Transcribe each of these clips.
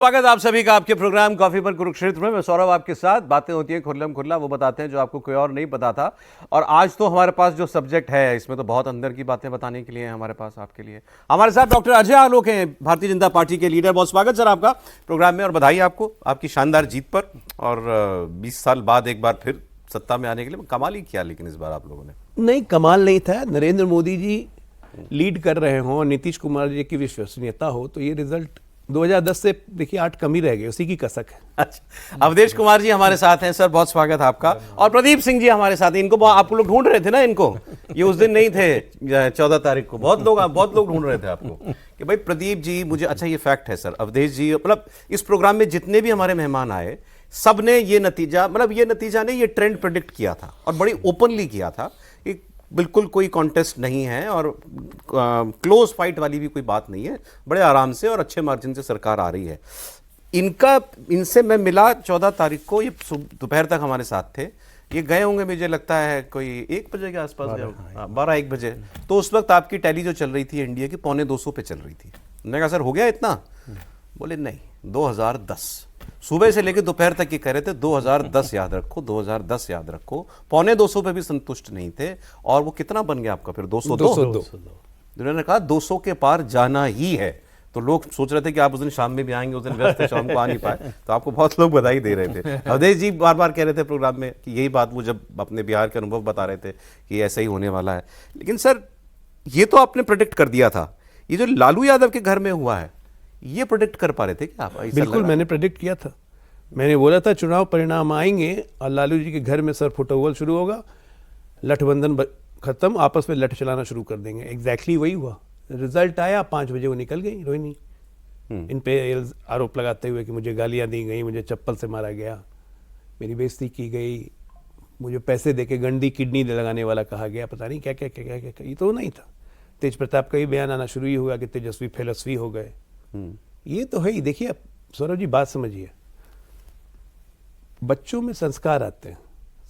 स्वागत आप सभी का आपके प्रोग्राम कॉफी पर कुरुक्षेत्र में। मैं सौरभ आपके साथ। बातें होती हैं खुल्लम खुल्ला, वो बताते हैं जो आपको कोई और नहीं पता था। और आज तो हमारे पास जो सब्जेक्ट है इसमें तो बहुत अंदर की बातें बताने के लिए है हमारे पास आपके लिए। हमारे साथ डॉक्टर अजय आलोक हैं, भारतीय जनता पार्टी के लीडर। बहुत स्वागत सर आपका प्रोग्राम में और बधाई आपको आपकी शानदार जीत पर। और 20 साल बाद एक बार फिर सत्ता में आने के लिए कमाल ही किया, लेकिन इस बार आप लोगों ने। नहीं, कमाल नहीं था। नरेंद्र मोदी जी लीड कर रहे हों और नीतीश कुमार जी की विश्वसनीयता हो तो ये रिजल्ट 2010 से देखिए 8 कम ही रह गए, उसी की कसक है। अच्छा, अवधेश कुमार जी हमारे साथ हैं। सर बहुत स्वागत है आपका। और प्रदीप सिंह जी हमारे साथ हैं। इनको आप लोग ढूंढ रहे थे ना, इनको ये उस दिन नहीं थे 14 तारीख को। बहुत लोग ढूंढ रहे थे आपको कि भाई प्रदीप जी मुझे। अच्छा, ये फैक्ट है सर। अवधेश जी मतलब इस प्रोग्राम में जितने भी हमारे मेहमान आए सब ने ये नतीजा, मतलब ये नतीजा ने ये ट्रेंड प्रेडिक्ट किया था और बड़ी ओपनली किया था। बिल्कुल कोई कॉन्टेस्ट नहीं है और क्लोज फाइट वाली भी कोई बात नहीं है। बड़े आराम से और अच्छे मार्जिन से सरकार आ रही है। इनसे मैं मिला 14 तारीख को, ये दोपहर तक हमारे साथ थे। ये गए होंगे मुझे लगता है कोई 1 बजे के आसपास गए, 12-1 बजे। तो उस वक्त आपकी टैली जो चल रही थी एनडीए की 250 पे चल रही थी। मैंने कहा सर हो गया इतना? बोले नहीं, 2010 सुबह से लेकर दोपहर तक ये कह रहे थे 2010 याद रखो, 2010 याद रखो। 250 पे भी संतुष्ट नहीं थे। और वो कितना बन गया आपका फिर? 202। उन्होंने कहा 200 के पार जाना ही है। तो लोग सोच रहे थे कि आप उस दिन शाम में भी आएंगे, उस दिन व्यस्त थे, शाम को आ नहीं पाए। तो आपको बहुत लोग बधाई दे रहे थे। अवधेश जी बार बार कह रहे थे प्रोग्राम में कि यही बात वो जब अपने बिहार के अनुभव बता रहे थे कि ऐसा ही होने वाला है। लेकिन सर ये तो आपने प्रेडिक्ट कर दिया था। ये जो लालू यादव के घर में हुआ है ये प्रेडिक्ट कर पा रहे थे क्या आप? बिल्कुल, मैंने प्रेडिक्ट किया था। मैंने बोला था चुनाव परिणाम आएंगे और लालू जी के घर में सर फुटबॉल शुरू होगा, लठबंधन खत्म, आपस में लठ चलाना शुरू कर देंगे। एग्जैक्टली वही हुआ। रिजल्ट आया, 5 बजे वो निकल गई रोहिणी। इन पे आरोप लगाते हुए कि मुझे गालियां दी गई, मुझे चप्पल से मारा गया, मेरी बेइज्जती की गई, मुझे पैसे देके गंदी किडनी लगाने वाला कहा गया, पता नहीं क्या क्या क्या क्या क्या, क्या। ये तो नहीं था। तेज प्रताप का ही बयान आना शुरू ही हुआ कि तेजस्वी फेलस्वी हो गए। ये तो है ही। देखिए अब सौरभ जी बात समझिए, बच्चों में संस्कार आते हैं।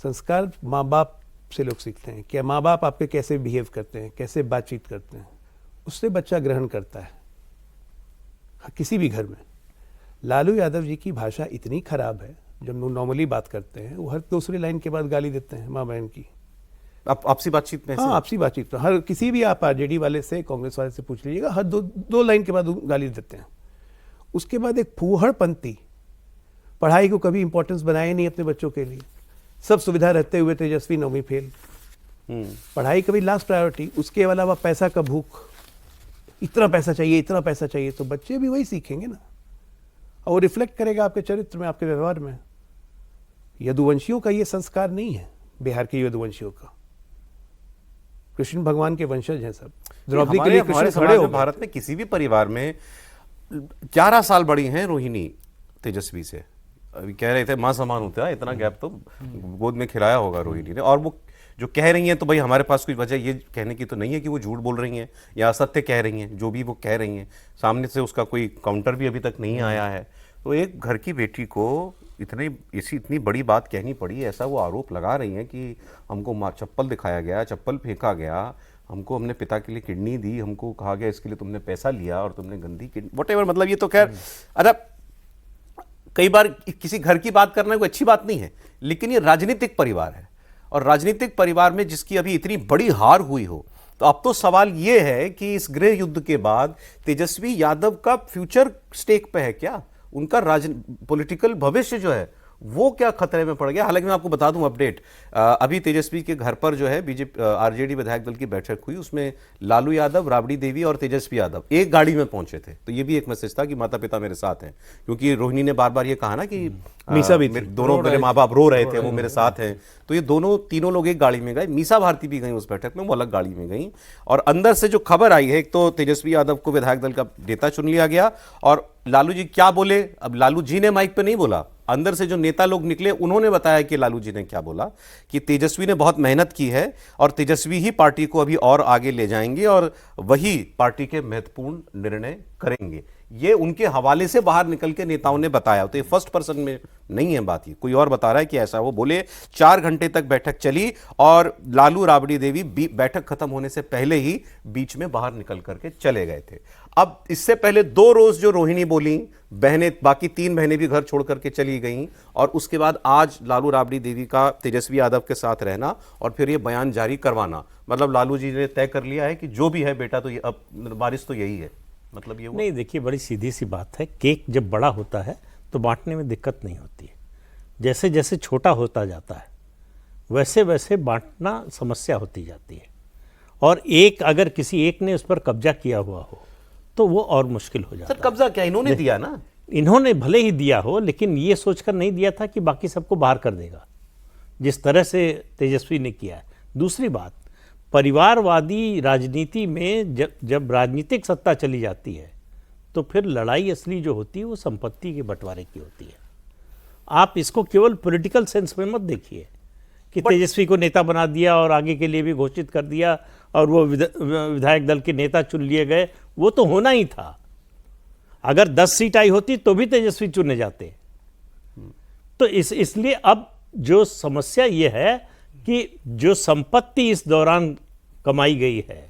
संस्कार माँ बाप से लोग सीखते हैं। क्या माँ बाप आपके कैसे बिहेव करते हैं, कैसे बातचीत करते हैं, उससे बच्चा ग्रहण करता है किसी भी घर में। लालू यादव जी की भाषा इतनी खराब है, जब वो नॉर्मली बात करते हैं वो हर दूसरी लाइन के बाद गाली देते हैं माँ बहन की। आपसी बातचीत में? हाँ, आपसी बातचीत में हर किसी भी, आप आरजेडी वाले से कांग्रेस वाले से पूछ लीजिएगा, हर दो लाइन के बाद गाली देते हैं। उसके बाद एक फूहड़पंती, पढ़ाई को कभी इंपॉर्टेंस बनाए नहीं अपने बच्चों के लिए। सब सुविधा रहते हुए तेजस्वी 9वीं फेल। पढ़ाई कभी लास्ट प्रायोरिटी, उसके अलावा पैसा का भूख, इतना पैसा चाहिए, इतना पैसा चाहिए। तो बच्चे भी वही सीखेंगे ना, और वो रिफ्लेक्ट करेगा आपके चरित्र में, आपके व्यवहार में। यदुवंशियों का ये संस्कार नहीं है, बिहार के यदुवंशियों का। कृष्ण भगवान के वंशज हैं सब। द्रौपदी के लिए कृष्ण खड़े हो। भारत में किसी भी परिवार में 11 साल बड़ी हैं रोहिणी तेजस्वी से। अभी कह रहे थे मां समान होता है, इतना गैप तो गोद में खिलाया होगा रोहिणी ने। और वो जो कह रही हैं तो भाई हमारे पास कोई वजह ये कहने की तो नहीं है कि वो झूठ बोल रही हैं या असत्य कह रही हैं। जो भी वो कह रही हैं सामने से उसका कोई काउंटर भी अभी तक नहीं आया है। तो एक घर की बेटी को इतनी बड़ी बात कहनी पड़ी, ऐसा वो आरोप लगा रही हैं कि हमको चप्पल दिखाया गया, चप्पल फेंका गया, हमने पिता के लिए किडनी दी, हमको कहा गया इसके लिए तुमने पैसा लिया और तुमने गंदी किडनी, व्हाटएवर। मतलब ये तो खैर अच्छा, कई बार किसी घर की बात करना कोई अच्छी बात नहीं है, लेकिन ये राजनीतिक परिवार है और राजनीतिक परिवार में जिसकी अभी इतनी बड़ी हार हुई हो, तो अब तो सवाल ये है कि इस गृह युद्ध के बाद तेजस्वी यादव का फ्यूचर स्टेक पे है क्या? उनका पॉलिटिकल भविष्य जो है वो क्या खतरे में पड़ गया? हालांकि मैं आपको बता दूं अपडेट, अभी तेजस्वी के घर पर जो है बीजेपी आरजेडी विधायक दल की बैठक हुई। उसमें लालू यादव, राबड़ी देवी और तेजस्वी यादव एक गाड़ी में पहुंचे थे। तो ये भी एक मैसेज था कि माता पिता मेरे साथ हैं, क्योंकि रोहिणी ने बार बार ये कहा ना कि मीसा भी दोनों मेरे माँ बाप रो रहे थे, वो मेरे साथ हैं। तो ये तीनों लोग एक गाड़ी में गए। मीसा भारती भी गई उस बैठक में, वो अलग गाड़ी में गई। और अंदर से जो खबर आई है, एक तो तेजस्वी यादव को विधायक दल का नेता चुन लिया गया। और लालू जी क्या बोले, अब लालू जी ने माइक पे नहीं बोला, अंदर से जो नेता लोग निकले उन्होंने बताया कि लालू जी ने क्या बोला कि तेजस्वी ने बहुत मेहनत की है और तेजस्वी ही पार्टी को अभी और आगे ले जाएंगे और वही पार्टी के महत्वपूर्ण निर्णय करेंगे। ये उनके हवाले से बाहर निकल के नेताओं ने बताया। तो ये फर्स्ट पर्सन में नहीं है बात, ये कोई और बता रहा है कि ऐसा वो बोले। 4 घंटे तक बैठक चली और लालू राबड़ी देवी बैठक खत्म होने से पहले ही बीच में बाहर निकल करके चले गए थे। अब इससे पहले 2 रोज जो रोहिणी बोली, बहनें, बाकी 3 बहनें भी घर छोड़ करके चली गईं, और उसके बाद आज लालू राबड़ी देवी का तेजस्वी यादव के साथ रहना और फिर ये बयान जारी करवाना, मतलब लालू जी ने तय कर लिया है कि जो भी है बेटा तो ये अब बारिश तो यही है, मतलब ये हुआ? नहीं, देखिए बड़ी सीधी सी बात है, केक जब बड़ा होता है तो बांटने में दिक्कत नहीं होती है, जैसे जैसे छोटा होता जाता है वैसे वैसे बांटना समस्या होती जाती है, और अगर किसी एक ने उस पर कब्जा किया हुआ हो तो वो और मुश्किल हो जाता सर कब्जा क्या इन्होंने दिया ना? इन्होंने भले ही दिया हो, लेकिन ये सोचकर नहीं दिया था कि बाकी सबको बाहर कर देगा, जिस तरह से तेजस्वी ने किया है। दूसरी बात, परिवारवादी राजनीति में जब राजनीतिक सत्ता चली जाती है तो फिर लड़ाई असली जो होती है वो संपत्ति के बंटवारे की होती है। आप इसको केवल पॉलिटिकल सेंस में मत देखिए कि तेजस्वी को नेता बना दिया और आगे के लिए भी घोषित कर दिया और वो विधायक दल के नेता चुन लिए गए, वो तो होना ही था। अगर 10 सीट आई होती तो भी तेजस्वी चुने जाते। तो इसलिए अब जो समस्या ये है कि जो संपत्ति इस दौरान कमाई गई है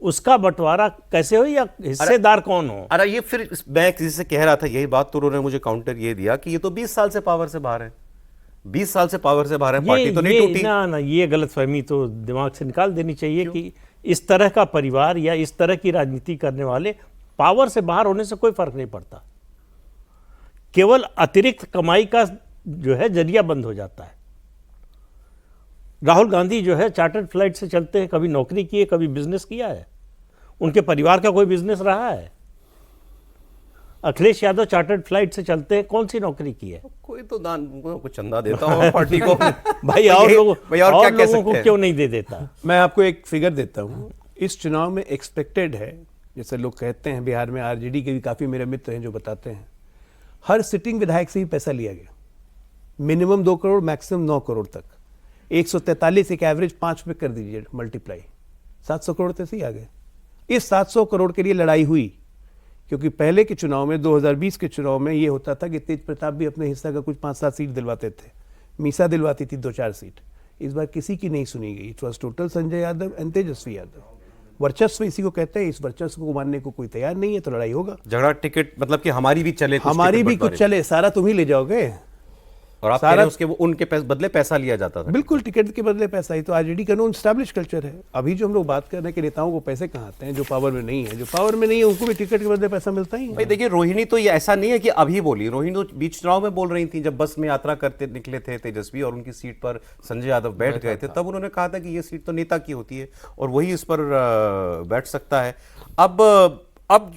उसका बंटवारा कैसे हो या हिस्सेदार कौन हो। अरे ये फिर मैं किसी से कह रहा था यही बात, तो उन्होंने मुझे काउंटर ये दिया कि ये तो 20 साल से पावर से बाहर है, 20 साल से पावर से बाहर है, पार्टी तो नहीं टूटी। ना, ये गलतफहमी तो दिमाग से निकाल देनी चाहिए कि इस तरह का परिवार या इस तरह की राजनीति करने वाले पावर से बाहर होने से कोई फर्क नहीं पड़ता, केवल अतिरिक्त कमाई का जो है जरिया बंद हो जाता है। राहुल गांधी जो है चार्टर्ड फ्लाइट से चलते हैं, कभी नौकरी की है, कभी बिजनेस किया है, उनके परिवार का कोई बिजनेस रहा है? अखिलेश यादव चार्टर्ड फ्लाइट से चलते हैं, कौन सी नौकरी की है? कोई तो दान को चंदा देता हूँ पार्टी को। भाई और लोगों को क्यों नहीं दे देता? मैं आपको एक फिगर देता हूँ, इस चुनाव में एक्सपेक्टेड है, जैसे लोग कहते हैं बिहार में आरजेडी के भी काफ़ी मेरे मित्र हैं जो बताते हैं, हर सिटिंग विधायक से ही पैसा लिया गया, मिनिमम 2 करोड़ मैक्सिमम 9 करोड़ तक। 143 एक एवरेज 5 पे कर दीजिए मल्टीप्लाई, 700 करोड़ तक ही आ गए। इस 700 करोड़ के लिए लड़ाई हुई, क्योंकि पहले के चुनाव में 2020 के चुनाव में ये होता था कि तेज प्रताप भी अपने हिस्सा का कुछ 5-7 सीट दिलवाते थे, मीसा दिलवाती थी 2-4 सीट। इस बार किसी की नहीं सुनी गई। It was total Sanjay Yadav and Tejashwi Yadav. वर्चस्व इसी को कहते हैं, इस वर्चस्व को मानने को कोई तैयार नहीं है तो लड़ाई होगा। झगड़ा टिकट मतलब कि हमारी भी चले, हमारी भी कुछ चले, सारा तुम ही ले जाओगे। और आप कह रहे हैं उसके उनके बदले पैसा लिया जाता था। बिल्कुल, टिकट के बदले पैसा ही तो आरजेडी का नॉन एस्टैब्लिश कल्चर है। अभी जो हम लोग बात कर रहे हैं कि नेताओं को पैसे कहाँ आते हैं, जो पावर में नहीं है, जो पावर में नहीं है उनको भी टिकट के बदले पैसा मिलता ही है। भाई देखिए, रोहिणी तो ये ऐसा नहीं है कि अभी बोली, रोहिणी तो बीच चुनाव में बोल रही थी, जब बस में यात्रा करते निकले थे तेजस्वी और उनकी सीट पर संजय यादव बैठ गए थे, तब उन्होंने कहा था कि ये सीट तो नेता की होती है और वही इस पर बैठ सकता है। अब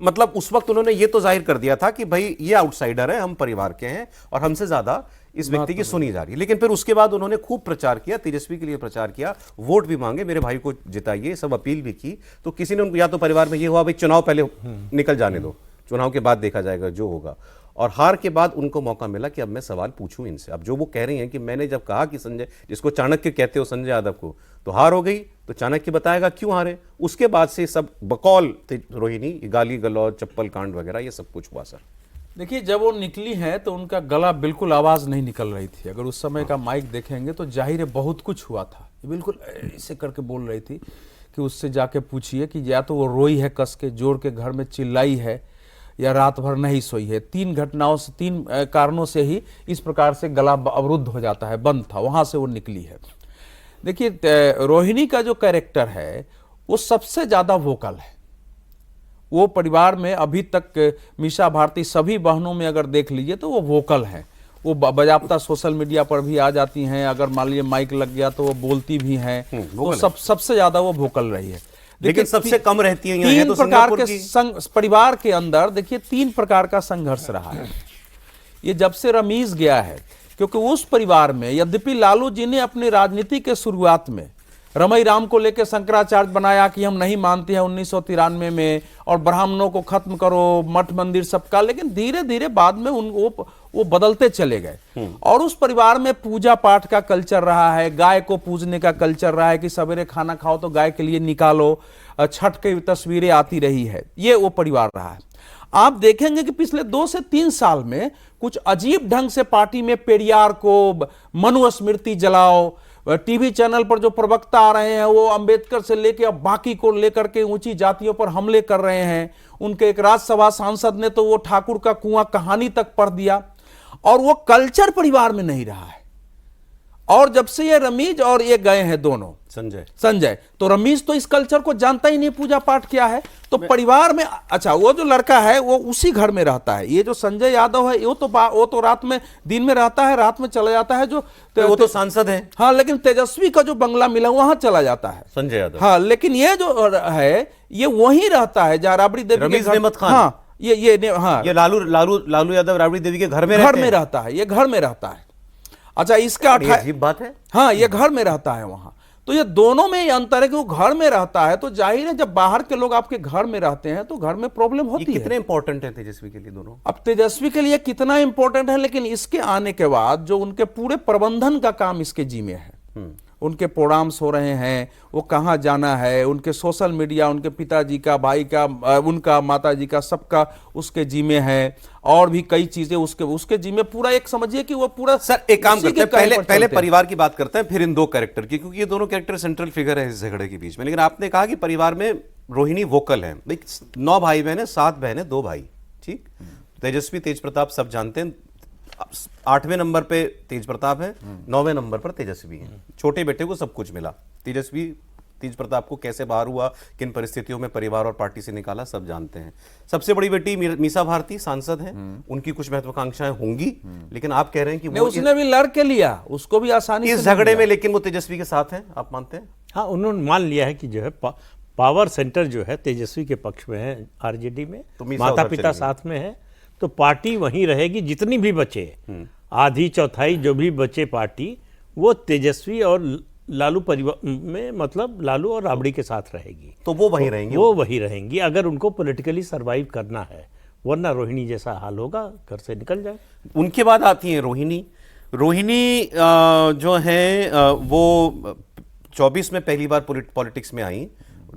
मतलब उस वक्त उन्होंने ये तो जाहिर कर दिया था कि भाई ये आउटसाइडर है, हम परिवार के हैं और हमसे ज्यादा इस व्यक्ति की सुनी जा रही है। लेकिन फिर उसके बाद उन्होंने खूब प्रचार किया, तेजस्वी के लिए प्रचार किया, वोट भी मांगे, मेरे भाई को जिताइए, सब अपील भी की। तो किसी ने उनको, या तो परिवार में ये हुआ भाई चुनाव पहले निकल जाने दो, चुनाव के बाद देखा जाएगा जो होगा, और हार के बाद उनको मौका मिला कि अब मैं सवाल पूछूं इनसे। अब जो वो कह रही हैं कि मैंने जब कहा कि संजय, जिसको चाणक्य कहते हो संजय यादव को, तो हार हो गई, तो चाणक्य बताएगा क्यों हारे। उसके बाद से सब बकौल रोहिणी, गाली गलौज, चप्पल कांड वगैरह ये सब कुछ हुआ। सर देखिए, जब वो निकली हैं तो उनका गला बिल्कुल आवाज़ नहीं निकल रही थी। अगर उस समय का माइक देखेंगे तो जाहिर है बहुत कुछ हुआ था। ये बिल्कुल ऐसे करके बोल रही थी कि उससे जाके पूछिए कि या तो वो रोई है कस के, जोर के घर में चिल्लाई है, या रात भर नहीं सोई है। 3 घटनाओं से, 3 कारणों से ही इस प्रकार से गला अवरुद्ध हो जाता है, बंद था, वहाँ से वो निकली है। देखिए, रोहिणी का जो कैरेक्टर है वो सबसे ज़्यादा वोकल है। वो परिवार में अभी तक मीसा भारती सभी बहनों में अगर देख लीजिए तो वो वोकल हैं। वो बाजाप्ता सोशल मीडिया पर भी आ जाती हैं, अगर मान लीजिए माइक लग गया तो वो बोलती भी हैं। तो सबसे ज्यादा वो वोकल रही है। लेकिन सबसे कम रहती है। 3 प्रकार के परिवार के अंदर देखिए 3 प्रकार का संघर्ष रहा है ये जब से रमीज गया है। क्योंकि उस परिवार में यद्यपि लालू जी ने अपनी राजनीति के शुरुआत में रमई राम को लेकर शंकराचार्य बनाया कि हम नहीं मानते हैं 1993 में, और ब्राह्मणों को खत्म करो, मठ मंदिर सबका, लेकिन धीरे धीरे बाद में वो बदलते चले गए। और उस परिवार में पूजा पाठ का कल्चर रहा है, गाय को पूजने का कल्चर रहा है कि सवेरे खाना खाओ तो गाय के लिए निकालो, छठ की तस्वीरें आती रही है। ये वो परिवार रहा है। आप देखेंगे कि पिछले 2 से 3 साल में कुछ अजीब ढंग से पार्टी में पेरियार को, मनुस्मृति जलाओ, टीवी चैनल पर जो प्रवक्ता आ रहे हैं वो अंबेडकर से लेके अब बाकी को लेकर के ऊंची जातियों पर हमले कर रहे हैं। उनके एक राज्यसभा सांसद ने तो वो ठाकुर का कुआं कहानी तक पढ़ दिया, और वो कल्चर परिवार में नहीं रहा है। और जब से ये रमीज और ये गए हैं दोनों संजय, तो रमीज तो इस कल्चर को जानता ही नहीं, पूजा पाठ क्या है। तो परिवार में अच्छा, वो जो लड़का है वो उसी घर में रहता है। ये जो संजय यादव है वो तो रात में, दिन में रहता है, रात में चला जाता है। जो वो तो सांसद है। हाँ, लेकिन तेजस्वी का जो बंगला मिला वहां चला जाता है संजय यादव। हाँ, लेकिन ये जो है ये वहीं रहता है जहाँ राबड़ी देवी रमीज नेमत खान। हाँ, ये लालू यादव राबड़ी देवी के घर में रहता है। ये घर में रहता है। अच्छा, इसका अजीब बात है। हाँ, ये घर में रहता है वहां। तो ये दोनों में ये अंतर है कि वो घर में रहता है, तो जाहिर है जब बाहर के लोग आपके घर में रहते हैं तो घर में प्रॉब्लम होती है। कितने इंपॉर्टेंट है तेजस्वी के लिए दोनों? अब तेजस्वी के लिए कितना इंपॉर्टेंट है, लेकिन इसके आने के बाद जो उनके पूरे प्रबंधन का काम इसके जिम्मे है। उनके प्रोग्राम्स हो रहे हैं, वो कहाँ जाना है, उनके सोशल मीडिया, उनके पिताजी का, भाई का, उनका माताजी का, सबका उसके जिम्मे है। और भी कई चीजें उसके जिम्मे, पूरा एक समझिए कि वो पूरा। सर एक काम करते हैं, पहले परिवार की बात करते हैं, फिर इन दो कैरेक्टर की, क्योंकि ये दोनों कैरेक्टर सेंट्रल फिगर है इस झगड़े के बीच में। लेकिन आपने कहा कि परिवार में रोहिणी वोकल है। 9 भाई बहन है, 7 बहन है, 2 भाई। ठीक, तेजस्वी तेज प्रताप सब जानते हैं। 8वें नंबर पे तेज प्रताप है, 9वें नंबर पर तेजस्वी है। छोटे बेटे को सब कुछ मिला। तेजस्वी तेज प्रताप को कैसे बाहर हुआ, किन परिस्थितियों में परिवार और पार्टी से निकाला, सब जानते हैं। सबसे बड़ी बेटी मीसा भारती सांसद है, उनकी कुछ महत्वाकांक्षाएं होंगी, लेकिन आप कह रहे हैं कि उसने भी लड़ के लिया, उसको भी आसानी इस झगड़े में, लेकिन वो तेजस्वी के साथ है, आप मानते हैं? हाँ, उन्होंने मान लिया है कि जो है पावर सेंटर जो है तेजस्वी के पक्ष में है आरजेडी में, तो माता पिता साथ में है, तो पार्टी वहीं रहेगी। जितनी भी बचे, आधी चौथाई जो भी बचे पार्टी, वो तेजस्वी और लालू परिवार में, मतलब लालू और राबड़ी के साथ रहेगी। तो वो वहीं रहेंगी, वो वहीं रहेंगी अगर उनको पॉलिटिकली सरवाइव करना है, वरना रोहिणी जैसा हाल होगा, घर से निकल जाए। उनके बाद आती है रोहिणी। जो है वो 24 में पहली बार पॉलिटिक्स में आई,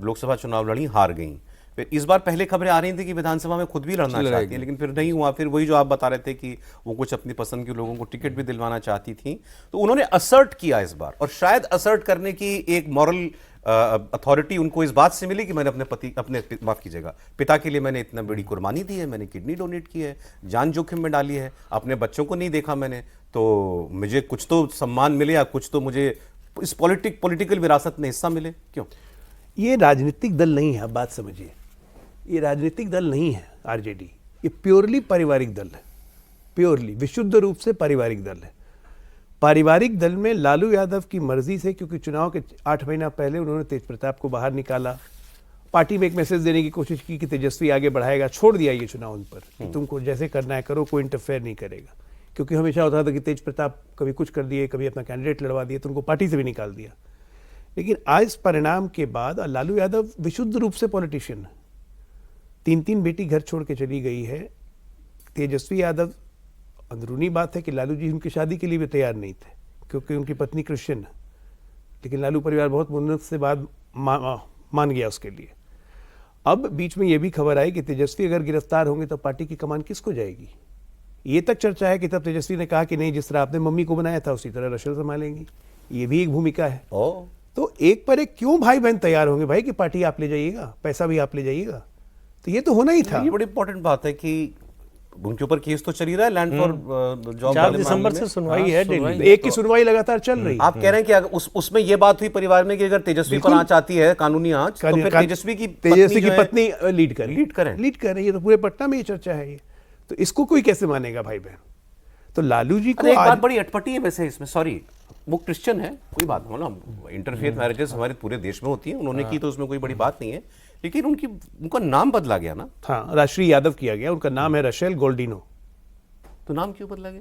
लोकसभा चुनाव लड़ी, हार गई। फिर इस बार पहले खबरें आ रही थी कि विधानसभा में खुद भी लड़ना चाहती है, लेकिन फिर नहीं हुआ। फिर वही जो आप बता रहे थे कि वो कुछ अपनी पसंद के लोगों को टिकट भी दिलवाना चाहती थी, तो उन्होंने असर्ट किया इस बार। और शायद असर्ट करने की एक मॉरल अथॉरिटी उनको इस बात से मिली कि मैंने माफ कीजिएगा, पिता के लिए मैंने इतना बड़ी कुर्बानी दी है, मैंने किडनी डोनेट की है, जान जोखिम में डाली है, अपने बच्चों को नहीं देखा मैंने, तो मुझे कुछ तो सम्मान मिले या कुछ तो मुझे इस पॉलिटिकल विरासत में हिस्सा मिले। क्यों? ये राजनीतिक दल नहीं है, आप बात समझिए। ये राजनीतिक दल नहीं है आरजेडी, ये प्योरली पारिवारिक दल है। प्योरली, विशुद्ध रूप से पारिवारिक दल है। पारिवारिक दल में लालू यादव की मर्जी से, क्योंकि चुनाव के 8 महीना पहले उन्होंने तेज प्रताप को बाहर निकाला, पार्टी में एक मैसेज देने की कोशिश की कि तेजस्वी आगे बढ़ाएगा, छोड़ दिया ये चुनाव उन पर कि तुमको जैसे करना है करो, कोई इंटरफेयर नहीं करेगा। क्योंकि हमेशा होता था कि तेज प्रताप कभी कुछ कर दिए, कभी अपना कैंडिडेट लड़वा दिए, तो उनको पार्टी से भी निकाल दिया। लेकिन आज परिणाम के बाद लालू यादव विशुद्ध रूप से पॉलिटिशियन है। 3 बेटी घर छोड़ के चली गई है। तेजस्वी यादव, अंदरूनी बात है कि लालू जी उनकी शादी के लिए भी तैयार नहीं थे, क्योंकि उनकी पत्नी क्रिश्चियन है, लेकिन लालू परिवार बहुत मुन्नत से बाद मान गया उसके लिए। अब बीच में यह भी खबर आई कि तेजस्वी अगर गिरफ्तार होंगे तो पार्टी की कमान किसको जाएगी। ये तक चर्चा है कि तब तेजस्वी ने कहा कि नहीं, जिस तरह आपने मम्मी को बनाया था उसी तरह रशल संभालेंगी। ये भी एक भूमिका है। तो एक पर एक क्यों भाई बहन तैयार होंगे भाई कि पार्टी आप ले जाइएगा, पैसा भी आप ले जाइएगा, तो ये तो होना ही था। ये बड़ी इंपॉर्टेंट बात है कि उनके ऊपर केस तो चल ही रहा है, लैंड फॉर जॉब 4 दिसंबर से सुनवाई है दिल्ली। एक की सुनवाई लगातार चल रही है। आप कह रहे हैं कि अगर उसमें ये बात हुई परिवार में कि अगर तेजस्वी को आंच आती है, कानूनी आंच, तो फिर तेजस्वी की पत्नी लीड कर रही है। तो पूरे पटना में ये चर्चा है। ये तो इसको कोई कैसे मानेगा भाई बहन। तो लालू जी को एक बात बड़ी अटपटी है वैसे इसमें, सॉरी, वो क्रिश्चियन है, कोई बात नहीं, ना इंटरफेथ मैरिजेस हमारे पूरे देश में होती हैं, उन्होंने की तो उसमें कोई बड़ी बात नहीं है, लेकिन उनका नाम बदला गया ना। हाँ, राष्ट्रीय यादव किया गया, उनका नाम है रशेल गोल्डिनो। तो नाम क्यों बदला गया?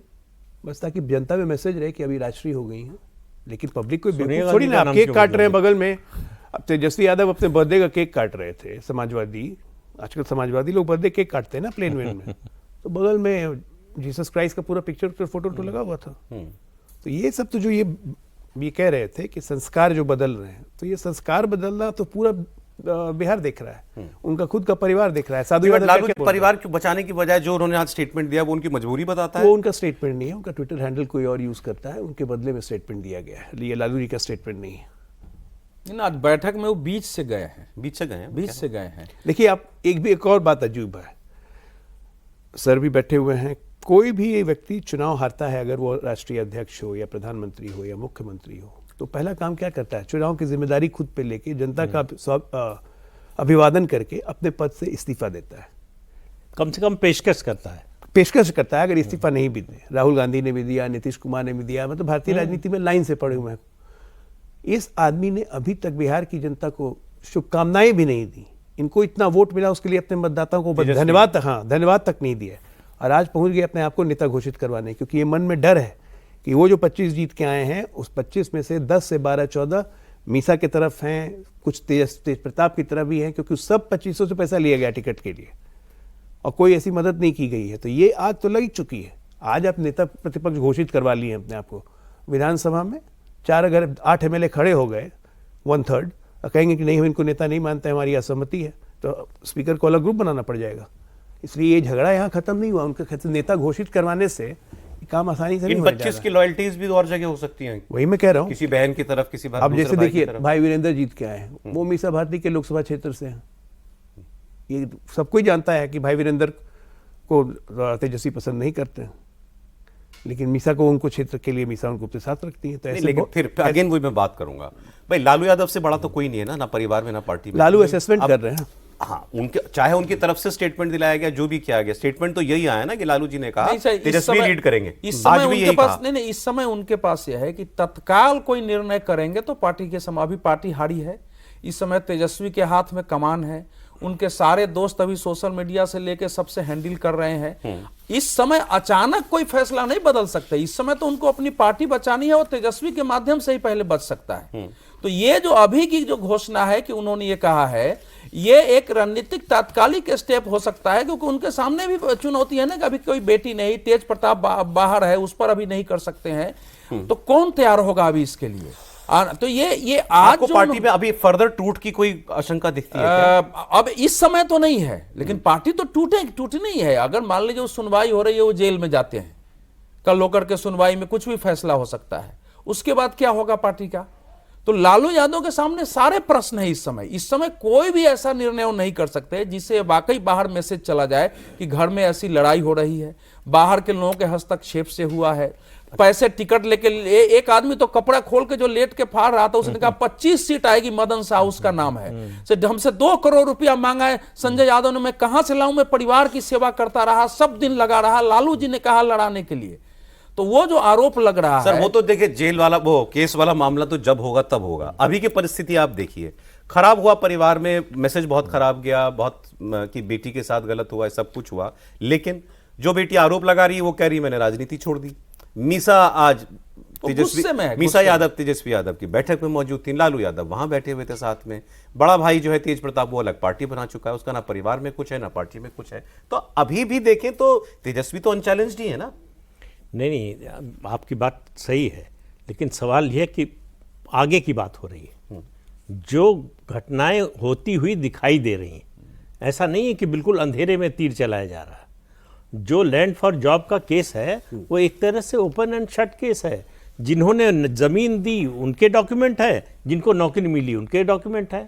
बस ताकि जनता में मैसेज रहे कि अभी राष्ट्रीय हो गई हैं। लेकिन पब्लिक को थोड़ी ना, आप केक काट रहे हैं बगल में। अब तेजस्वी यादव अपने बर्थडे का केक काट रहे थे, समाजवादी, आजकल समाजवादी लोग बर्थडे केक काटते हैं ना प्लेन वेन में, तो बगल में जीसस क्राइस्ट का पूरा पिक्चर फोटो लगा हुआ था। तो ये सब तो जो ये कह रहे थे कि संस्कार जो बदल रहे हैं, तो ये संस्कार बदलना तो पूरा बिहार देख रहा है, उनका खुद का परिवार देख रहा है। साधु बट यादव लालू क्या जी बोल रहे हैं? परिवार को बचाने की बजाय जो उन्होंने आज स्टेटमेंट दिया वो उनकी मजबूरी बताता वो है। उनका स्टेटमेंट नहीं है, उनका ट्विटर हैंडल कोई और यूज करता है, उनके बदले में स्टेटमेंट दिया गया है। ये लालू जी का स्टेटमेंट नहीं है। नहीं ना, आज बैठक में वो बीच से गए हैं, बीच से गए हैं। बीच से गए हैं। देखिए आप एक और बात अजूब है, सर भी बैठे हुए हैं, कोई भी ये व्यक्ति चुनाव हारता है, अगर वो राष्ट्रीय अध्यक्ष हो या प्रधानमंत्री हो या मुख्यमंत्री हो, तो पहला काम क्या करता है, चुनाव की जिम्मेदारी खुद पे लेके जनता का अभिवादन करके अपने पद से इस्तीफा देता है, कम से कम पेशकश करता है। पेशकश करता है। अगर इस्तीफा नहीं भी दे, राहुल गांधी ने भी दिया, नीतीश कुमार ने भी दिया, मतलब भारतीय राजनीति में लाइन से पड़े हुए हैं। इस आदमी ने अभी तक बिहार की जनता को शुभकामनाएं भी नहीं दी। इनको इतना वोट मिला, उसके लिए अपने मतदाताओं को धन्यवाद तक नहीं दिया, और आज पहुंच गए अपने आप को नेता घोषित करवाने, क्योंकि ये मन में डर है कि वो जो 25 जीत के आए हैं, उस 25 में से 10 से 12-14 मीसा की तरफ हैं, कुछ तेज प्रताप की तरफ भी हैं, क्योंकि उस सब 2500 से पैसा लिया गया टिकट के लिए और कोई ऐसी मदद नहीं की गई है। तो ये आग तो लग चुकी है। आज आप नेता प्रतिपक्ष घोषित करवा लिए अपने आप को विधानसभा में, 4 अगर 8 MLA खड़े हो गए 1/3 और कहेंगे कि नहीं हम इनको नेता नहीं मानते, हमारी असहमति है, तो स्पीकर को अलग ग्रुप बनाना पड़ जाएगा। इसलिए ये झगड़ा यहाँ खत्म नहीं हुआ। उनके नेता घोषित करवाने से काम आसानी से नहीं इन होने 25 जा की लॉयल्टीज भी और जगह हो सकती हैं, वही मैं कह रहा हूँ। किसी बहन की तरफ, किसी अब जैसे दूसरे भाई की देखिए तरफ। भाई वीरेंद्र जीत के आए हैं, वो मीसा भारती के लोकसभा क्षेत्र से हैं। ये सबको ही जानता है कि भाई वीरेंद्र को तेजस्वी पसंद नहीं करते हैं, लेकिन मीसा को उनको क्षेत्र के लिए मीसा उनको अपने साथ रखती है। तो नहीं, ऐसे लेकिन फिर अगेन वही मैं बात करूंगा भाई, लालू यादव से बड़ा तो कोई नहीं है ना परिवार में ना पार्टी में। लालू असेसमेंट कर रहे हैं। हाँ, उनके चाहे उनकी तरफ से स्टेटमेंट दिलाया गया, जो भी किया गया, स्टेटमेंट तो यही आया ना कि लालू जी ने कहा नहीं सर, इस तेजस्वी समय- लीड करेंगे। इस समय आज भी उनके यही पास कहा। नहीं, इस समय उनके पास यह है कि तत्काल कोई निर्णय करेंगे तो पार्टी के समय, अभी पार्टी हारी है, इस समय तेजस्वी के हाथ में कमान है, उनके सारे दोस्त अभी सोशल मीडिया से लेके सबसे हैंडल कर रहे हैं। इस समय अचानक कोई फैसला नहीं बदल सकते। इस समय तो उनको अपनी पार्टी बचानी है और तेजस्वी के माध्यम से ही पहले बच सकता है। तो ये जो अभी की जो घोषणा है कि उन्होंने ये कहा है, ये एक रणनीतिक तात्कालिक स्टेप हो सकता है, क्योंकि उनके सामने भी चुनौती है ना कि अभी कोई बेटी नहीं, तेज प्रताप बाहर है, उस पर अभी नहीं कर सकते हैं, तो कौन तैयार होगा अभी इसके लिए। तो ये आज आपको पार्टी में अभी फर्दर टूट की कोई आशंका दिखती है क्या? अब इस समय तो नहीं है, लेकिन पार्टी तो टूटी नहीं है। अगर मान लीजिए वो सुनवाई हो रही है, वो जेल में जाते हैं, कल होकर के सुनवाई में कुछ भी फैसला हो सकता है, उसके बाद क्या होगा पार्टी का। तो लालू यादव के सामने सारे प्रश्न है। इस समय कोई भी ऐसा निर्णय वो नहीं कर सकते जिससे वाकई बाहर मैसेज चला जाए कि घर में ऐसी लड़ाई हो रही है, बाहर के लोगों के हस्तक्षेप से हुआ है, पैसे टिकट लेके। एक आदमी तो कपड़ा खोल के जो लेट के फाड़ रहा था, उसने कहा 25 सीट आएगी, मदन शाह उसका नाम है, हमसे 2 करोड़ रुपया मांगा है संजय यादव ने, मैं कहां से लाऊं, मैं परिवार की सेवा करता रहा, सब दिन लगा रहा, लालू जी ने कहा लड़ाने के लिए। तो वो जो आरोप लग रहा सर है, वो तो देखिए जेल वाला, वो केस वाला मामला तो जब होगा तब होगा। अभी की परिस्थिति आप देखिए, खराब हुआ परिवार में, मैसेज बहुत खराब गया, बहुत कि बेटी के साथ गलत हुआ, सब कुछ हुआ, लेकिन जो बेटी आरोप लगा रही है वो कह रही मैंने राजनीति छोड़ दी। मीसा आज मीसा यादव तेजस्वी यादव की बैठक में मौजूद थी, लालू यादव वहां बैठे हुए थे साथ में, बड़ा भाई जो है तेज प्रताप वो अलग पार्टी बना चुका है, उसका ना परिवार में कुछ है ना पार्टी में कुछ है। तो अभी भी देखें तो तेजस्वी तो अनचैलेंज्ड ही है ना। नहीं, आपकी बात सही है, लेकिन सवाल यह है कि आगे की बात हो रही है, जो घटनाएं होती हुई दिखाई दे रही हैं, ऐसा नहीं है कि बिल्कुल अंधेरे में तीर चलाया जा रहा है। जो लैंड फॉर जॉब का केस है वो एक तरह से ओपन एंड शट केस है। जिन्होंने जमीन दी उनके डॉक्यूमेंट है, जिनको नौकरी मिली उनके डॉक्यूमेंट है।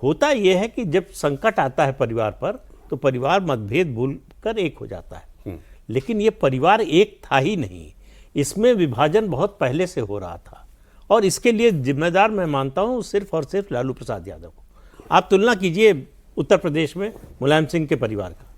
होता यह है कि जब संकट आता है परिवार पर, तो परिवार मतभेद भूल कर एक हो जाता है, लेकिन ये परिवार एक था ही नहीं, इसमें विभाजन बहुत पहले से हो रहा था, और इसके लिए जिम्मेदार मैं मानता हूं सिर्फ और सिर्फ लालू प्रसाद यादव को। आप तुलना कीजिए उत्तर प्रदेश में मुलायम सिंह के परिवार का।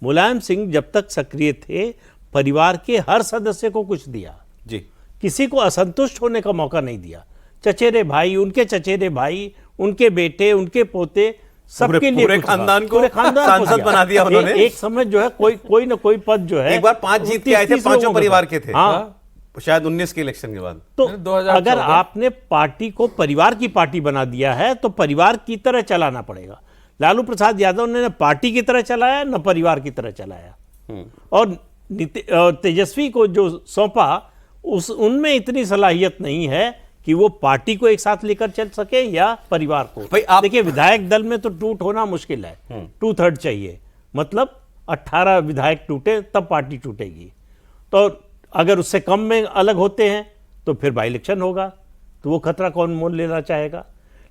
मुलायम सिंह जब तक सक्रिय थे, परिवार के हर सदस्य को कुछ दिया जी, किसी को असंतुष्ट होने का मौका नहीं दिया। चचेरे भाई, उनके चचेरे भाई, उनके बेटे, उनके पोते, सबके लिए पूरे खानदान को सांसद सांसद बना दिया उन्होंने। एक समय जो है कोई ना कोई पद जो है, एक बार 5 जीत के आए थे, 5 परिवार के थे। हाँ, शायद 19 के इलेक्शन के बाद। तो 2014 अगर आपने पार्टी को परिवार की पार्टी बना दिया है तो परिवार की तरह चलाना पड़ेगा। लालू प्रसाद यादव ने न पार्टी की तरह चलाया न परिवार की तरह चलाया, और तेजस्वी को जो सौंपा उनमें इतनी सलाहियत नहीं है कि वो पार्टी को एक साथ लेकर चल सके या परिवार को। भाई देखिए, विधायक दल में तो टूट होना मुश्किल है, 2/3 चाहिए, मतलब 18 विधायक टूटे तब पार्टी टूटेगी। तो अगर उससे कम में अलग होते हैं तो फिर बाई इलेक्शन होगा, तो वो खतरा कौन मोल लेना चाहेगा।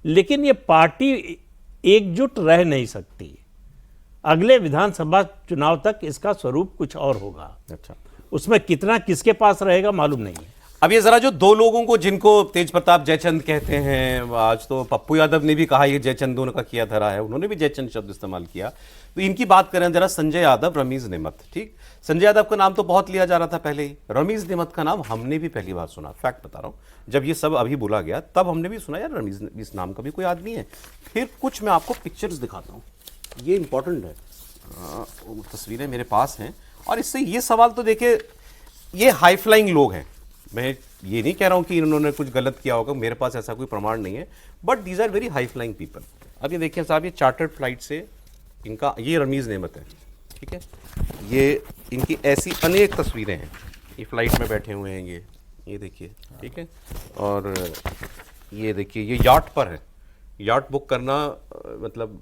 लेकिन ये पार्टी एकजुट रह नहीं सकती, अगले विधानसभा चुनाव तक इसका स्वरूप कुछ और होगा। अच्छा, उसमें कितना किसके पास रहेगा मालूम नहीं है। अब ये जरा जो दो लोगों को जिनको तेज प्रताप जयचंद कहते हैं, आज तो पप्पू यादव ने भी कहा ये जयचंद दोनों का किया धरा है, उन्होंने भी जयचंद शब्द इस्तेमाल किया। तो इनकी बात करें जरा, संजय यादव, रमीज नेमत। ठीक, संजय यादव का नाम तो बहुत लिया जा रहा था पहले ही, रमीज नेमत का नाम हमने भी पहली बार सुना, फैक्ट बता रहा हूँ। जब ये सब अभी बोला गया तब हमने भी सुना यार रमीज इस नाम का भी कोई आदमी है। फिर कुछ मैं आपको पिक्चर्स दिखाता हूँ, ये इंपॉर्टेंट है, तस्वीरें मेरे पास हैं। और इससे ये सवाल तो देखिए, ये हाई फ्लाइंग लोग हैं, मैं ये नहीं कह रहा हूं कि इन्होंने कुछ गलत किया होगा, मेरे पास ऐसा कोई प्रमाण नहीं है, but these are very high flying people. अब ये देखिए साहब, ये चार्टर्ड फ्लाइट से इनका, ये रमीज नेमत है, ठीक है, ये इनकी ऐसी अनेक तस्वीरें हैं, ये फ्लाइट में बैठे हुए हैं, ये देखिए, ठीक है। और ये देखिए, ये याट पर है, याट बुक करना मतलब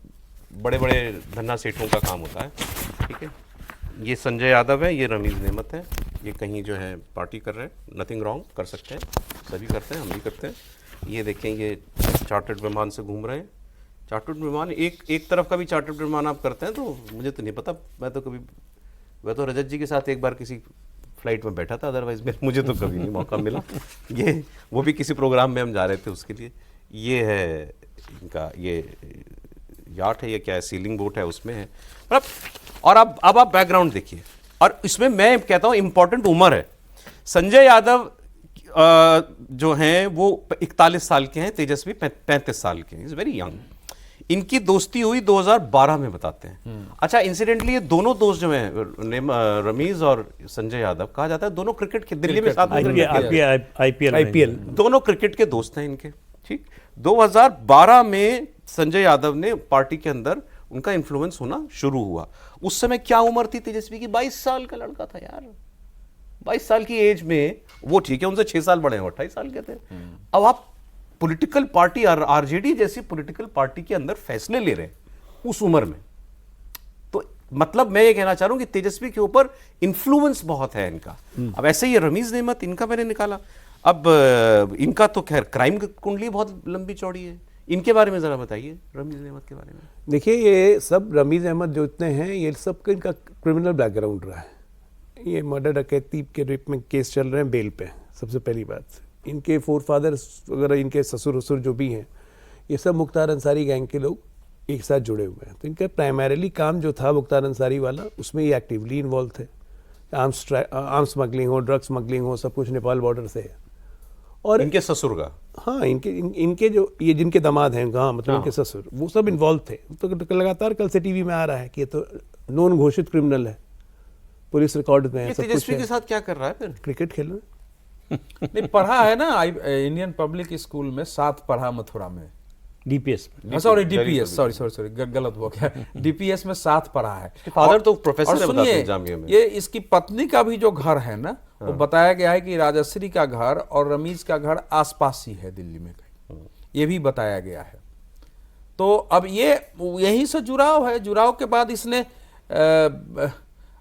बड़े बड़े धन्ना सेठों का काम होता है, ठीक है। ये संजय यादव है, ये रमीज नेमत है, ये कहीं जो है पार्टी कर रहे हैं, नथिंग रॉन्ग, कर सकते हैं, सभी करते हैं, हम भी करते हैं। ये देखें, ये चार्टर्ड विमान से घूम रहे हैं, चार्टर्ड विमान, एक तरफ का भी चार्टर्ड विमान आप करते हैं तो मुझे तो नहीं पता, मैं तो रजत जी के साथ एक बार किसी फ्लाइट में बैठा था, अदरवाइज मुझे तो कभी नहीं मौका मिला। ये वो भी किसी प्रोग्राम में हम जा रहे थे उसके लिए। ये है इनका, ये याट है, ये क्या है, सीलिंग बोट है, उसमें है। और अब आप बैकग्राउंड देखिए, और इसमें मैं कहता हूं इंपॉर्टेंट उम्र है। संजय यादव जो हैं वो 41 साल के हैं, तेजस्वी 35 साल के हैं, इज वेरी यंग। इनकी दोस्ती हुई 2012 में, बताते हैं। अच्छा, इंसिडेंटली ये दोनों दोस्त जो हैं, रमीज और संजय यादव, कहा जाता है दोनों क्रिकेट के, दिल्ली में साथ आईपीएल दोनों क्रिकेट के दोस्त हैं इनके। ठीक, 2012 में संजय यादव ने पार्टी के अंदर उनका इन्फ्लुएंस होना शुरू हुआ। उस समय क्या उम्र थी तेजस्वी की? 22 साल का लड़का था यार, 22 साल की एज में वो, ठीक है उनसे 6 साल बड़े हैं, 28 साल के थे। अब आप पॉलिटिकल पार्टी, आरजेडी जैसी पॉलिटिकल पार्टी के अंदर फैसले ले रहे हैं उस उम्र में, तो मतलब मैं ये कहना चाह रहा हूं कि तेजस्वी के ऊपर इन्फ्लुएंस बहुत है इनका। अब ऐसे ही रमीज नेमत, इनका मैंने निकाला। अब इनका तो खैर क्राइम कुंडली बहुत लंबी चौड़ी है, इनके बारे में जरा बताइए, रमीज अहमद के बारे में। देखिए, ये सब रमीज अहमद जो इतने हैं, ये सब का इनका क्रिमिनल बैकग्राउंड रहा है। ये मर्डर डकैती के रेप में केस चल रहे हैं बेल पे, सबसे पहली बात। इनके फोर फादर्स वगैरह, इनके ससुर वसुर जो भी हैं, ये सब मुख्तार अंसारी गैंग के लोग एक साथ जुड़े हुए हैं। तो इनका प्राइमरीली काम जो था मुख्तार अंसारी वाला, उसमें ये एक्टिवली इन्वॉल्व थे। आर्म्स स्मगलिंग हो, ड्रग स्मगलिंग हो, सब कुछ नेपाल बॉर्डर से है। और इनके ससुर का, हाँ, इनके जो ये जिनके दामाद हैं, हाँ मतलब इनके ससुर, वो सब इन्वॉल्व थे। तो लगातार कल से टीवी में आ रहा है कि ये तो नॉन घोषित क्रिमिनल है, पुलिस रिकॉर्ड में है, सब कुछ तेजस्वी है। के साथ क्या कर रहा है फिर? क्रिकेट खेल रहे हैं। नहीं, पढ़ा है ना इंडियन पब्लिक स्कूल में, 7 पढ़ा मथुरा में, डीपीएस में, सॉरी डीपीएस, सॉरी गलत हो गया, डीपीएस में 7 पढ़ा है। फादर तो प्रोफेसर और है, बताते हैं सुनिए, जामिया में। ये इसकी पत्नी का भी जो घर है ना, वो बताया गया है कि राजश्री का घर और रमीज का घर आसपास ही है दिल्ली में कहीं, ये भी बताया गया है। तो अब ये यहीं से जुड़ाव है। जुड़ाव के बाद इसने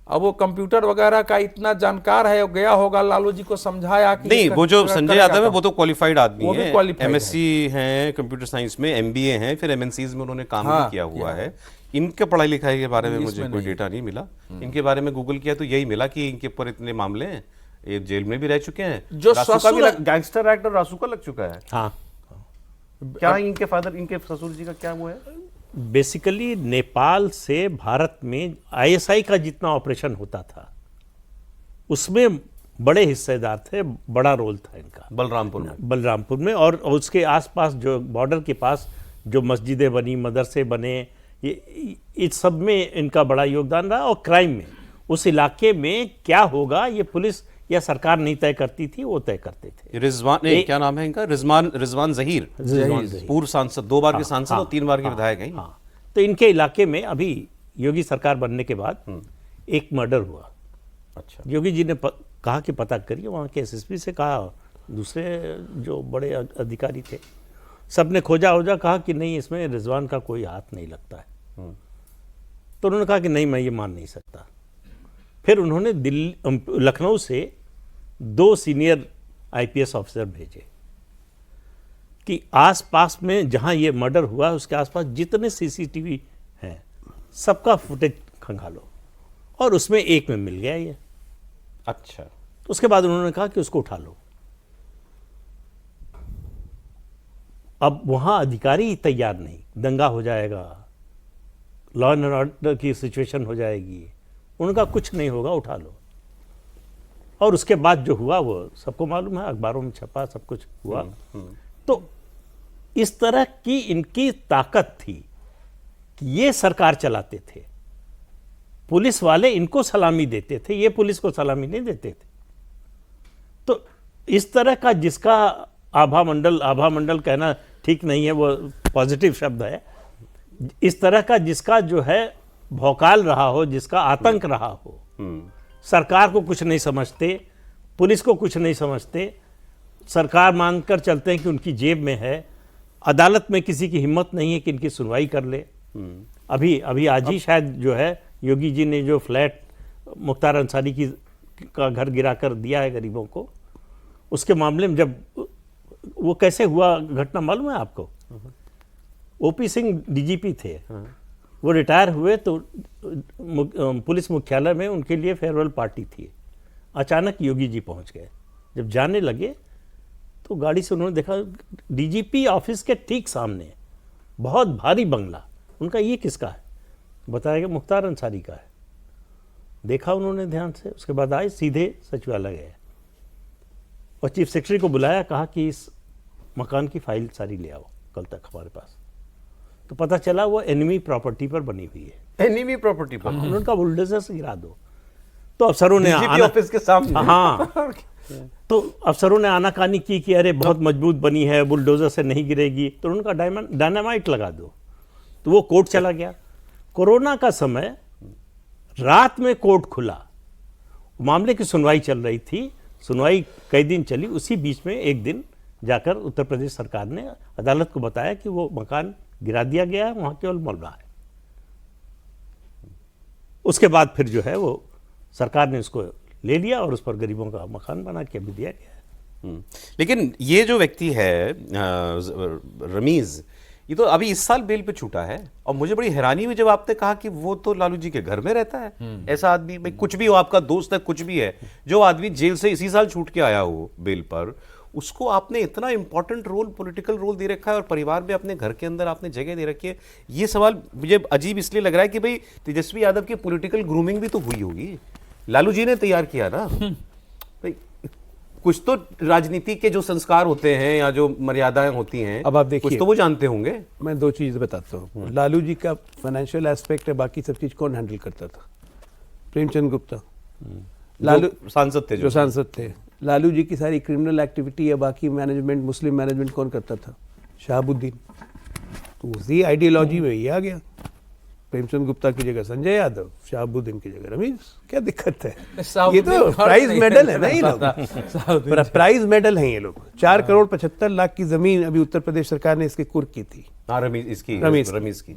अब वो कंप्यूटर वगैरह का इतना जानकार है, गया होगा लालू जी को समझाया कि नहीं, वो जो संजय यादव है वो तो क्वालिफाइड आदमी है, qualified एमएससी हैं कंप्यूटर साइंस में, एमबीए हैं, फिर एमएनसीज में उन्होंने काम भी किया हुआ है। इनके पढ़ाई लिखाई के बारे में मुझे कोई डेटा नहीं मिला। इनके बारे में गूगल किया तो यही मिला कि इनके ऊपर इतने मामले हैं, ये जेल में भी रह चुके हैं, जो गैंगस्टर एक्ट और रासुका लग चुका है। हाँ, क्या इनके फादर, इनके ससुर जी का क्या वो है? बेसिकली नेपाल से भारत में आईएसआई का जितना ऑपरेशन होता था उसमें बड़े हिस्सेदार थे, बड़ा रोल था इनका बलरामपुर में और उसके आसपास जो बॉर्डर के पास जो मस्जिदें बनी, मदरसे बने, ये इस सब में इनका बड़ा योगदान रहा। और क्राइम में उस इलाके में क्या होगा ये पुलिस या सरकार नहीं तय करती थी, वो तय करते थे। रिजवान, क्या नाम है इनका? रिजवान जहीर, पूर्व सांसद, 2 बार के सांसद और 3 बार के विधायक हैं। हाँ, तो इनके इलाके में अभी योगी सरकार बनने के बाद एक मर्डर हुआ। अच्छा, योगी जी ने कहा कि पता करिए, वहाँ के एसएसपी से कहा, दूसरे जो बड़े अधिकारी थे, सबने खोजा होजा, कहा कि नहीं इसमें रिजवान का कोई हाथ नहीं लगता है। तो उन्होंने कहा कि नहीं मैं ये मान नहीं सकता। फिर उन्होंने लखनऊ से 2 सीनियर आईपीएस ऑफिसर भेजे कि आसपास में जहां ये मर्डर हुआ उसके आसपास जितने सीसीटीवी हैं सबका फुटेज खंगालो, और उसमें एक में मिल गया ये। अच्छा, तो उसके बाद उन्होंने कहा कि उसको उठा लो। अब वहां अधिकारी तैयार नहीं, दंगा हो जाएगा, लॉ एंड ऑर्डर की सिचुएशन हो जाएगी, उनका कुछ नहीं होगा, उठा लो। और उसके बाद जो हुआ वो सबको मालूम है, अखबारों में छपा, सब कुछ हुआ। तो इस तरह की इनकी ताकत थी कि ये सरकार चलाते थे, पुलिस वाले इनको सलामी देते थे, ये पुलिस को सलामी नहीं देते थे। तो इस तरह का जिसका आभा मंडल कहना ठीक नहीं है, वो पॉजिटिव शब्द है, इस तरह का जिसका जो है भौकाल रहा हो, जिसका आतंक रहा हो, सरकार को कुछ नहीं समझते, पुलिस को कुछ नहीं समझते, सरकार मानकर चलते हैं कि उनकी जेब में है, अदालत में किसी की हिम्मत नहीं है कि इनकी सुनवाई कर ले। अभी आज ही शायद जो है योगी जी ने जो फ्लैट मुख्तार अंसारी का घर गिरा कर दिया है गरीबों को, उसके मामले में जब वो कैसे हुआ घटना मालूम है आपको? ओपी सिंह डीजीपी थे, वो रिटायर हुए तो पुलिस मुख्यालय में उनके लिए फेयरवेल पार्टी थी। अचानक योगी जी पहुंच गए, जब जाने लगे तो गाड़ी से उन्होंने देखा डीजीपी ऑफिस के ठीक सामने बहुत भारी बंगला, उनका ये किसका है? बताया कि मुख्तार अंसारी का है। देखा उन्होंने ध्यान से, उसके बाद आए सीधे सचिवालय गए और चीफ सेक्रेटरी को बुलाया, कहा कि इस मकान की फाइल सारी ले आओ कल तक हमारे पास। तो पता चला वो एनिमी प्रॉपर्टी पर बनी हुई है। एनिमी प्रॉपर्टी पर? उन्होंने कहा बुलडोजर से गिरा दो। तो अफसरों ने ऑफिस के सामने, हाँ, तो अफसरों ने आनाकानी की कि अरे बहुत मजबूत बनी है, बुलडोजर से नहीं गिरेगी। तो उन्होंने कहा डायनामाइट लगा दो। तो वो कोर्ट चला गया। कोरोना का समय, रात में कोर्ट खुला, मामले की सुनवाई चल रही थी, सुनवाई कई दिन चली। उसी बीच में एक दिन जाकर उत्तर प्रदेश सरकार ने अदालत को बताया कि वो मकान गिरा दिया गया है, वहां केवल मलबा है। उसके बाद फिर जो है वो सरकार ने उसको ले लिया और उस पर गरीबों का मकान बना के भी दिया गया है। लेकिन ये जो व्यक्ति है रमीज, ये तो अभी इस साल बेल पे छूटा है, और मुझे बड़ी हैरानी हुई जब आपने कहा कि वो तो लालू जी के घर में रहता है। ऐसा आदमी, भाई कुछ भी हो, आपका दोस्त है, कुछ भी है, जो आदमी जेल से इसी साल छूट के आया हो बेल पर, उसको आपने इतना इंपॉर्टेंट रोल, पॉलिटिकल रोल दे रखा है और परिवार में अपने घर के अंदर आपने जगह दे रखी है। ये सवाल मुझे अजीब इसलिए लग रहा है कि भाई तेजस्वी यादव की पॉलिटिकल ग्रूमिंग भी तो हुई होगी, लालू जी ने तैयार किया ना भाई। कुछ तो राजनीति के जो संस्कार होते हैं या जो मर्यादाएं होती हैं, अब आप देखिए, कुछ तो वो जानते होंगे। मैं 2 चीज़ बताता हूँ। लालू जी का फाइनेंशियल एस्पेक्ट है, बाकी सब चीज़ कौन हैंडल करता था? प्रेमचंद गुप्ता, लालू सांसद थे, जो सांसद थे। लालू जी की सारी क्रिमिनल एक्टिविटी या बाकी मैनेजमेंट, मुस्लिम मैनेजमेंट कौन करता था? शहाबुद्दीन। तो उसी आइडियोलॉजी में ये आ गया, प्रेमचंद गुप्ता की जगह संजय यादव, शहाबुद्दीन की जगह रमीज। क्या दिक्कत है? ये तो प्राइज मेडल है ना, ये लोग प्राइज मेडल हैं ये लोग। 4 करोड़ 75 लाख की जमीन अभी उत्तर प्रदेश सरकार ने इसके कुर्क की थी। हाँ, रमीज की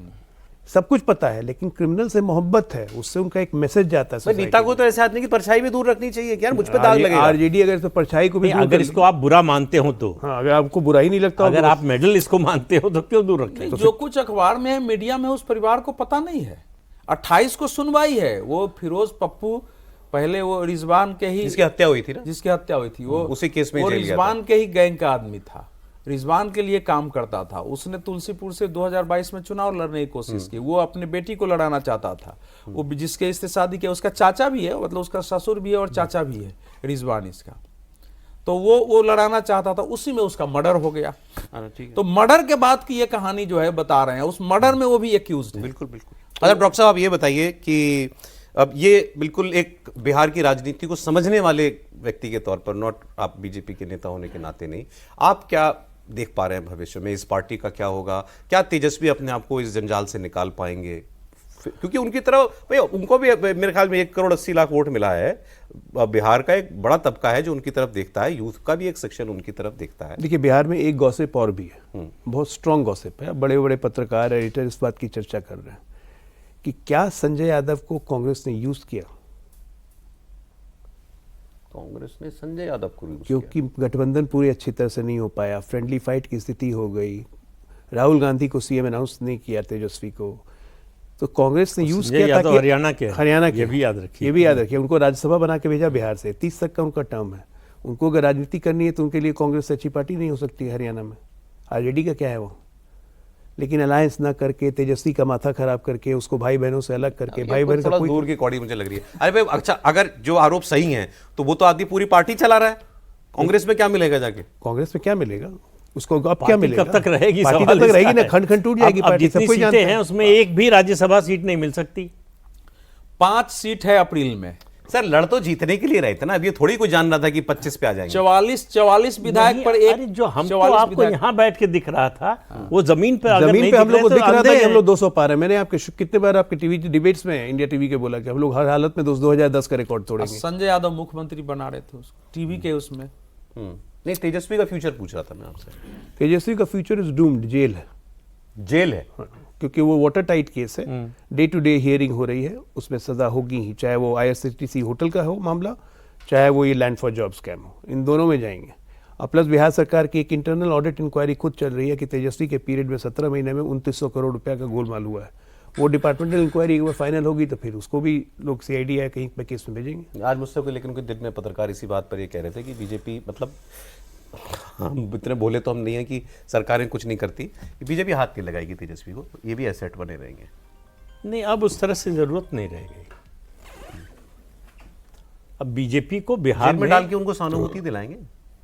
सब कुछ पता है, लेकिन क्रिमिनल से मोहब्बत है, उससे उनका एक मैसेज जाता है। नेता को तो ऐसे आदमी की परछाई भी दूर रखनी चाहिए क्या? मुझ पे दाग लगेगा। आरजेडी अगर तो परछाई को भी, अगर इसको आप बुरा मानते हो तो, हाँ, अगर आपको बुरा ही नहीं लगता, अगर आप मेडल इसको मानते हो तो क्यों दूर रखें? जो कुछ अखबार में है, मीडिया में, उस परिवार को पता नहीं है। 28 को सुनवाई है। वो फिरोज पप्पू, पहले वो रिजवान के ही, जिसकी हत्या हुई थी ना, जिसकी हत्या हुई थी, वो उसी केस में वो जेल गया रिजवान के ही गैंग का आदमी था, रिजवान के लिए काम करता था। उसने तुलसीपुर से 2022 में चुनाव लड़ने की कोशिश की। वो अपने बेटी को लड़ाना चाहता था। वो जिसके इससे शादी किया, उसका चाचा भी है, मतलब उसका ससुर भी है और चाचा भी है रिजवान इसका। तो वो लड़ाना चाहता था, उसी में उसका मर्डर हो गया। तो मर्डर के बाद की ये कहानी जो है बता रहे हैं, उस मर्डर में वो भी एक्यूज्ड है। बिल्कुल बिल्कुल। अच्छा डॉक्टर साहब, आप ये बताइए कि अब ये बिल्कुल एक बिहार की राजनीति को समझने वाले व्यक्ति के तौर पर, नॉट आप बीजेपी के नेता होने के नाते नहीं, आप क्या देख पा रहे हैं भविष्य में? इस पार्टी का क्या होगा? क्या तेजस्वी अपने आप को इस जंजाल से निकाल पाएंगे? क्योंकि उनकी तरफ भाई उनको भी मेरे ख्याल में 1,80,00,000 वोट मिला है। बिहार का एक बड़ा तबका है जो उनकी तरफ देखता है, यूथ का भी एक सेक्शन उनकी तरफ देखता है। देखिए बिहार में एक गॉसिप और भी है, बहुत स्ट्रांग गॉसिप है, बड़े बड़े पत्रकार एडिटर इस बात की चर्चा कर रहे हैं कि क्या संजय यादव को कांग्रेस ने यूज किया, कांग्रेस ने संजय यादव को यूज क्योंकि गठबंधन पूरी अच्छी तरह से नहीं हो पाया, फ्रेंडली फाइट की स्थिति हो गई, राहुल गांधी को सीएम अनाउंस नहीं किया तेजस्वी को, तो कांग्रेस ने यूज किया यादव ताकि हरियाणा के ये भी याद रखिए, ये भी याद रखिए, उनको राज्यसभा बना के भेजा बिहार से, 30 तक का उनका टर्म है। उनको अगर राजनीति करनी है तो उनके लिए कांग्रेस से अच्छी पार्टी नहीं हो सकती है हरियाणा में। आरजेडी का क्या है वो, लेकिन अलायंस ना करके, तेजस्वी का माथा खराब करके, उसको भाई बहनों से अलग करके, भाई बहन का थोड़ा कोई दूर की कौड़ी मुझे लग रही है। अरे भाई अच्छा, अगर जो आरोप सही हैं तो वो तो आदमी पूरी पार्टी चला रहा है, कांग्रेस में क्या मिलेगा जाके? कांग्रेस में क्या मिलेगा उसको, अब क्या मिलेगा, कब तक रहेगी, पार्टी सवाल तब तक इसका रहेगी ना, है। खंड खंड टूट जाएगी अब पार्टी, सब जितनी कोई जानता सीटें हैं है। उसमें एक भी राज्यसभा सीट नहीं मिल सकती। 5 सीट है अप्रैल में। सर लड़ तो जीतने के लिए रहे थे ना, अब ये थोड़ी कोई जान रहा था कि 25 पे आ जाएंगे। 44 विधायक पर एक, अरे जो हमको 44 आपको विधायक। यहाँ बैठ के दिख रहा था वो जमीन पे अगर जमीन नहीं पे हम लोग को तो दिख रहा था अंधे कि हम हैं। लोग 200 पार है। मैंने आपके कितने बार आपके टीवी डिबेट्स में इंडिया टीवी के बोला कि हम लोग हर हालत में 2010 का रिकॉर्ड तोड़ेंगे। संजय यादव मुख्यमंत्री बना रहे थे उसको टीवी के उसमें। नहीं, तेजस्वी का फ्यूचर पूछ रहा था मैं आपसे। तेजस्वी का फ्यूचर इज डूम्ड, जेल है, जेल है क्योंकि वो वाटर टाइट केस है, डे टू डे हियरिंग हो रही है, उसमें सजा होगी ही, चाहे वो IRCTC होटल का हो मामला, चाहे वो ये लैंड फॉर जॉब स्कैम हो, इन दोनों में जाएंगे। और प्लस बिहार सरकार की एक इंटरनल ऑडिट इंक्वायरी खुद चल रही है कि तेजस्वी के पीरियड में 17 महीने में 2900 करोड़ रुपया का गोलमाल हुआ है। वो डिपार्टमेंटल इंक्वायरी एक बार फाइनल होगी तो फिर उसको भी लोग CID या कहीं पे केस में भेजेंगे। आज मुझसे कोई, लेकिन कोई दिन में पत्रकार इसी बात पर ये कह रहे थे कि बीजेपी, मतलब हम इतने बोले तो हम नहीं है कि सरकारें कुछ नहीं करती, बीजेपी हाथ नहीं लगाएगी तेजस्वी को, ये भी एसेट बने रहेंगे। नहीं, अब उस तरह से जरूरत नहीं रह गई। अब बीजेपी को बिहार जेल में डाल के उनको सहानुभूति दिलाएंगे।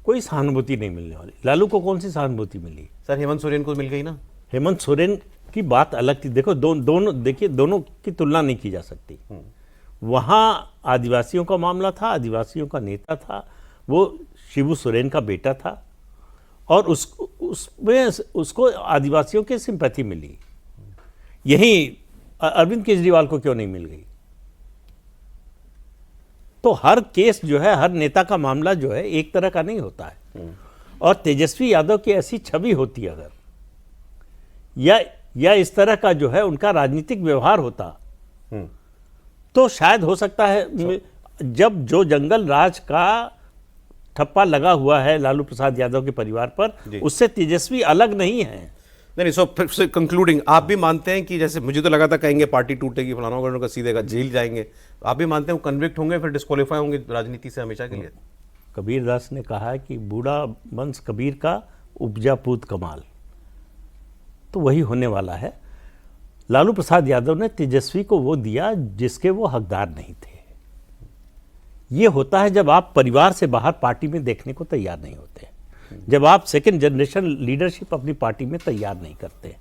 कोई सहानुभूति नहीं मिलने वाली। लालू को कौन सी सहानुभूति मिली? सर हेमंत सोरेन को मिल गई ना। हेमंत सोरेन की बात अलग थी। देखो दोनों देखिए, दोनों की तुलना नहीं की जा सकती। वहाँ आदिवासियों का मामला था, आदिवासियों का नेता था, वो शिबू सोरेन का बेटा था, और उसमें उसको आदिवासियों की सिंपैथी मिली। यही अरविंद केजरीवाल को क्यों नहीं मिल गई? तो हर केस जो है, हर नेता का मामला जो है एक तरह का नहीं होता है। और तेजस्वी यादव की ऐसी छवि होती अगर, या इस तरह का जो है उनका राजनीतिक व्यवहार होता, तो शायद हो सकता है, जब जो जंगल राज का ठप्पा लगा हुआ है लालू प्रसाद यादव के परिवार पर, उससे तेजस्वी अलग नहीं है। नहीं, सो कंक्लूडिंग, आप भी मानते हैं कि, जैसे मुझे तो लगा था कहेंगे पार्टी टूटेगी, फलाना वगैरह का, सीधे का जेल जाएंगे, आप भी मानते हैं वो कन्विक्ट होंगे, फिर डिस्क्वालीफाई होंगे राजनीति से हमेशा के लिए? कबीर दास ने कहा है कि बूढ़ा वंश कबीर का, उपजा पूत कमाल, तो वही होने वाला है। लालू प्रसाद यादव ने तेजस्वी को वो दिया जिसके वो हकदार नहीं थे। ये होता है जब आप परिवार से बाहर पार्टी में देखने को तैयार नहीं होते, जब आप सेकंड जनरेशन लीडरशिप अपनी पार्टी में तैयार नहीं करते,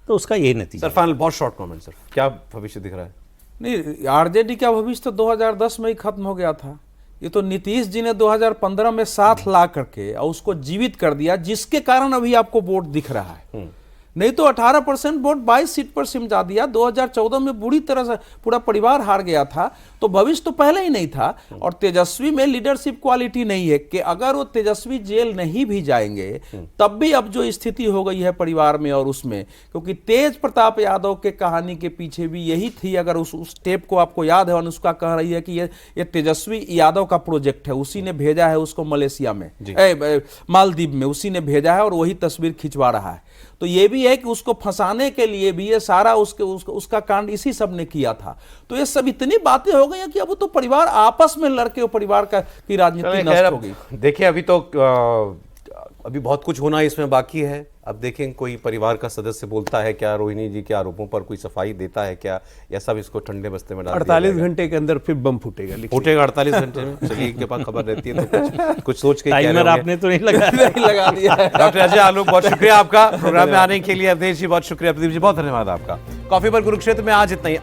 तो उसका यही नतीजा। सर फाइनल बहुत शॉर्ट कमेंट सर, क्या भविष्य दिख रहा है? नहीं, आरजेडी का भविष्य तो 2010 में ही खत्म हो गया था। ये तो नीतीश जी ने 2015 में साथ ला करके और उसको जीवित कर दिया, जिसके कारण अभी आपको वोट दिख रहा है। नहीं तो 18% वोट 22 सीट पर सिमटा दिया। 2014 में बुरी तरह से पूरा परिवार हार गया था, तो भविष्य तो पहले ही नहीं था। और तेजस्वी में लीडरशिप क्वालिटी नहीं है कि अगर वो तेजस्वी जेल नहीं भी जाएंगे तब भी अब जो स्थिति हो गई है परिवार में और उसमें, क्योंकि तेज प्रताप यादव के कहानी के पीछे भी यही थी। अगर उस टेप को आपको याद है, अनुष्का कह रही है कि ये तेजस्वी यादव का प्रोजेक्ट है, उसी ने भेजा है उसको मलेशिया में, मालदीव में उसी ने भेजा है और वही तस्वीर खिंचवा रहा है। तो ये भी है कि उसको फंसाने के लिए भी ये सारा उसका कांड इसी सब ने किया था। तो ये सब इतनी बातें हो गई हैं कि अब तो परिवार आपस में लड़के वो परिवार की राजनीति नष्ट हो गई। देखिए अभी तो अभी बहुत कुछ होना इसमें बाकी है। अब देखें कोई परिवार का सदस्य बोलता है क्या, रोहिणी जी के आरोपों पर कोई सफाई देता है क्या, या सब इसको ठंडे बस्ते में डाल 48 घंटे के अंदर फिर बम फूटेगा, फूटेगा 48 घंटे में। चलिए, के पास खबर रहती है तो कुछ सोच के टाइमर आपने तो नहीं लगा लगा दिया। डॉक्टर अजय आलोक, बहुत शुक्रिया आपका प्रोग्राम में आने के लिए। अवधेश जी बहुत शुक्रिया, प्रदीप जी बहुत धन्यवाद आपका। कॉफी पर कुरुक्षेत्र में आज इतना ही।